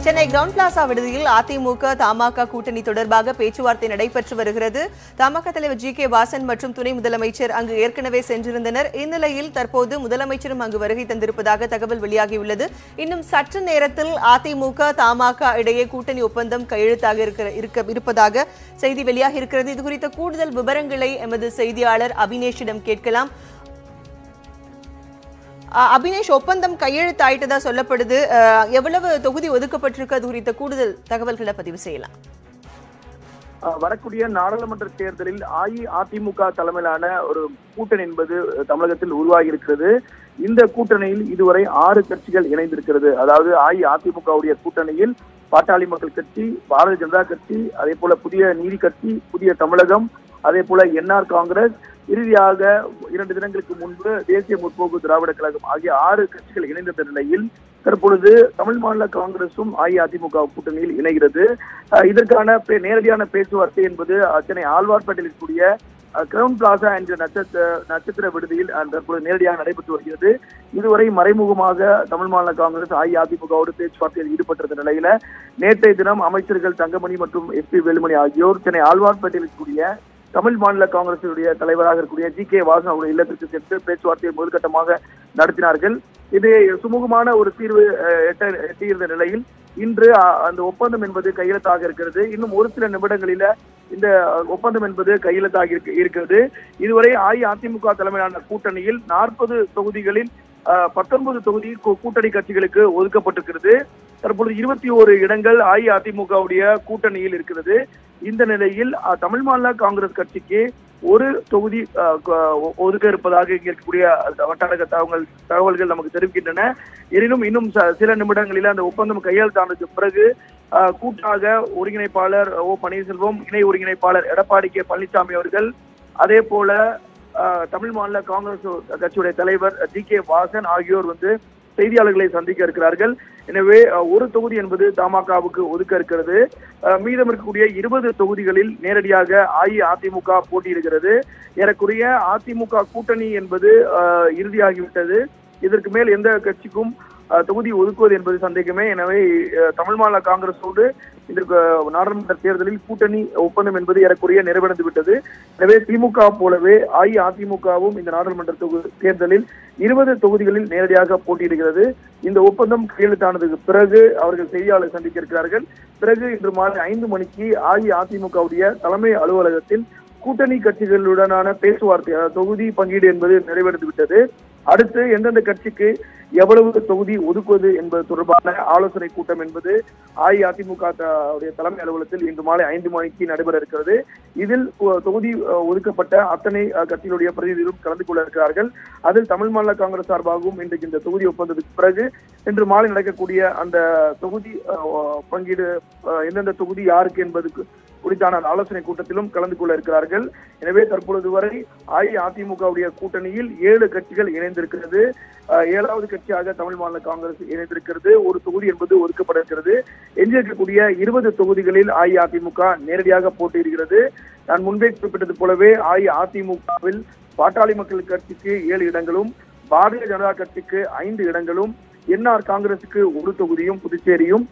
Chennai ground plaza விடுதியில் அதிமுக தமாக கூட்டணி தொடர்பாக பேச்சுவார்த்தை நடைபெற்று வருகிறது. தமாக தலைவர் ஜி.கே. வாசன் மற்றும் துணை முதலமைச்சர் அங்கு ஏற்கனவே சென்றிருந்தனர். இந்நிலையில் தற்போது முதலமைச்சரும் அங்கு வருகை தந்திருப்பதாக தகவல் வெளியாகியுள்ளது. இன்னும் சற்று நேரத்தில் அதிமுக தமாக இடையே கூட்டணி ஒப்பந்தம் கையெழுத்தாக இருப்பதாக செய்தி வெளியாகி இருக்கிறது. இதுகுறித்த கூடுதல் விவரங்களை எமது செய்தியாளர் அபினேஷிடம் கேட்கலாம். அபினேஷ், ஒப்பந்தம் கையெழுத்தாயிட்டதா சொல்லப்படுது. எவ்வளவு தொகுதி ஒதுக்கப்பட்டிருக்கு அது குறித்த கூடுதல் தகவல்களை பதிவு செய்யலாம். வரக்கூடிய நாடாளுமன்ற தேர்தலில் அஇஅதிமுக தலைமையிலான ஒரு கூட்டணி என்பது தமிழகத்தில் உருவாகி இருக்கிறது. இந்த கூட்டணியில் இதுவரை 6 கட்சிகள் இணைந்திருக்கிறது. அதாவது அஇஅதிமுகவுடைய கூட்டணியில் பாட்டாளி மக்கள் கட்சி, பாரதிய ஜனதா கட்சி, அதே போல புதிய நீதி கட்சி, புதிய தமிழகம், அதே போல என்ஆர் காங்கிரஸ், இறுதியாக 2 தினங்களுக்கு முன்பு தேசிய முற்போக்கு திராவிட கழகம் ஆகிய 6 கட்சிகள் இணைந்த நிலையில் தற்பொழுது தமிழ் மாநில காங்கிரசும் அஇஅதிமுக கூட்டணியில் இணைகிறது. இதற்கான நேரடியான பேச்சுவார்த்தை என்பது சென்னை ஆழ்வார்பேட்டையில் இருக்கக்கூடிய கிரவுண்ட் பிளாசா என்ற நட்சத்திர விடுதியில் தற்பொழுது நேரடியாக நடைபெற்று வருகிறது. இதுவரை மறைமுகமாக தமிழ் மாநில காங்கிரஸ் அஇஅதிமுகவோடு பேச்சுவார்த்தையில் ஈடுபட்டிருந்த நிலையில நேற்றைய தினம் அமைச்சர்கள் தங்கமணி மற்றும் எஸ்.பி. வேலுமணி ஆகியோர் சென்னை ஆழ்வார்பேட்டையில் இருக்கக்கூடிய தமிழ் மாநில காங்கிரசுடைய தலைவராக இருக்கக்கூடிய ஜி.கே. வாசன் அவருடைய இல்லத்திற்கு சென்று பேச்சுவார்த்தையை முதற்கட்டமாக நடத்தினார்கள். இது சுமூகமான ஒரு தீர்வு எட்டியிருந்த நிலையில் இன்று அந்த ஒப்பந்தம் என்பது கையெழுத்தாக இருக்கிறது. இன்னும் ஒரு சில நிமிடங்களில இந்த ஒப்பந்தம் என்பது கையெழுத்தாக இருக்கிறது. இதுவரை அஇஅதிமுக தலைமையிலான கூட்டணியில் 40 தொகுதிகளில் 19 தொகுதி கூட்டணி கட்சிகளுக்கு ஒதுக்கப்பட்டிருக்கிறது. தற்பொழுது 21 இடங்கள் அஇஅதிமுகவுடைய கூட்டணியில் இருக்கிறது. இந்த நிலையில் தமிழ் மாநில காங்கிரஸ் கட்சிக்கு ஒரு தொகுதி ஒதுக்க இருப்பதாக இங்க இருக்கக்கூடிய வட்டார தகவல்கள் நமக்கு தெரிவிக்கின்றன. எனினும் இன்னும் சில நிமிடங்களில் அந்த ஒப்பந்தம் கையெழுத்தானதுக்கு பிறகு கூட்டாக ஒருங்கிணைப்பாளர் ஓ பன்னீர்செல்வம், இணை ஒருங்கிணைப்பாளர் எடப்பாடி கே பழனிசாமி அவர்கள், அதே போல தமிழ் மாநில காங்கிரஸ் கட்சியுடைய தலைவர் ஜி.கே. வாசன் ஆகியோர் செய்தியாளர்களை சந்திக்க இருக்கிறார்கள். எனவே ஒரு தொகுதி என்பது தமாகவுக்கு ஒதுக்க இருக்கிறது. மீதம் இருக்கக்கூடிய 20 தொகுதிகளில் நேரடியாக அஇஅதிமுக போட்டியிடுகிறது. ஏறக்குறைய அதிமுக கூட்டணி என்பது இறுதியாகிவிட்டது. இதற்கு மேல் எந்த கட்சிக்கும் தொகுதி ஒதுக்குவது என்பது சந்தேகமே. எனவே தமிழ் மாநில காங்கிரஸோடு இதற்கு நாடாளுமன்ற தேர்தலில் கூட்டணி ஒப்பந்தம் என்பது ஏறக்குறைய நிறைவடைந்து விட்டது. எனவே திமுக போலவே அஇஅதிமுகவும் இந்த நாடாளுமன்ற தேர்தலில் 20 தொகுதிகளில் நேரடியாக போட்டியிடுகிறது. இந்த ஒப்பந்தம் கையெழுத்தானதுக்கு பிறகு அவர்கள் செய்தியாளர் சந்திக்க இருக்கிறார்கள். பிறகு இன்று மாலை 5 மணிக்கு அஇஅதிமுகவுடைய தலைமை அலுவலகத்தில் கூட்டணி கட்சிகளுடனான பேச்சுவார்த்தை, தொகுதி பங்கீடு என்பது நிறைவடைந்து விட்டது. அடுத்து எந்தெந்த கட்சிக்கு எவ்வளவு தொகுதி ஒதுக்குவது என்பது தொடர்பான ஆலோசனை கூட்டம் என்பது அஇஅதிமுக தலைமை அலுவலகத்தில் இன்று மாலை 5 மணிக்கு நடைபெற இருக்கிறது. இதில் தொகுதி ஒதுக்கப்பட்ட அத்தனை கட்சிகளுடைய பிரதிநிதிகளும் கலந்து கொள்ள இருக்கிறார்கள். அதில் தமிழ் மாநில காங்கிரஸ் சார்பாகவும் இன்றைக்கு இந்த தொகுதி ஒப்பந்தத்துக்கு பிறகு இன்று மாலை நடக்கக்கூடிய அந்த தொகுதி பங்கீடு எந்தெந்த தொகுதி யாருக்கு என்பதுக்கு குறித்தான ஆலோசனை கூட்டத்திலும் கலந்து கொள்ள இருக்கிறார்கள். எனவே தற்பொழுது வரை அஇஅதிமுகவுடைய கூட்டணியில் 7 கட்சிகள் இணைந்திருக்கிறது. 7வது கட்சியாக தமிழ் மாநில காங்கிரஸ் இணைந்திருக்கிறது. ஒரு தொகுதி என்பது ஒதுக்கப்பட இருக்கிறது. எஞ்சியிருக்கக்கூடிய 20 தொகுதிகளில் அஇஅதிமுக நேரடியாக போட்டியிடுகிறது. நான் முன்பே குறிப்பிட்டது போலவே அஇஅதிமுகவில் பாட்டாளி மக்கள் கட்சிக்கு 7 இடங்களும், பாரதிய ஜனதா கட்சிக்கு 5 இடங்களும், என்ஆர் காங்கிரசுக்கு 1 தொகுதியும், புதுச்சேரியும்,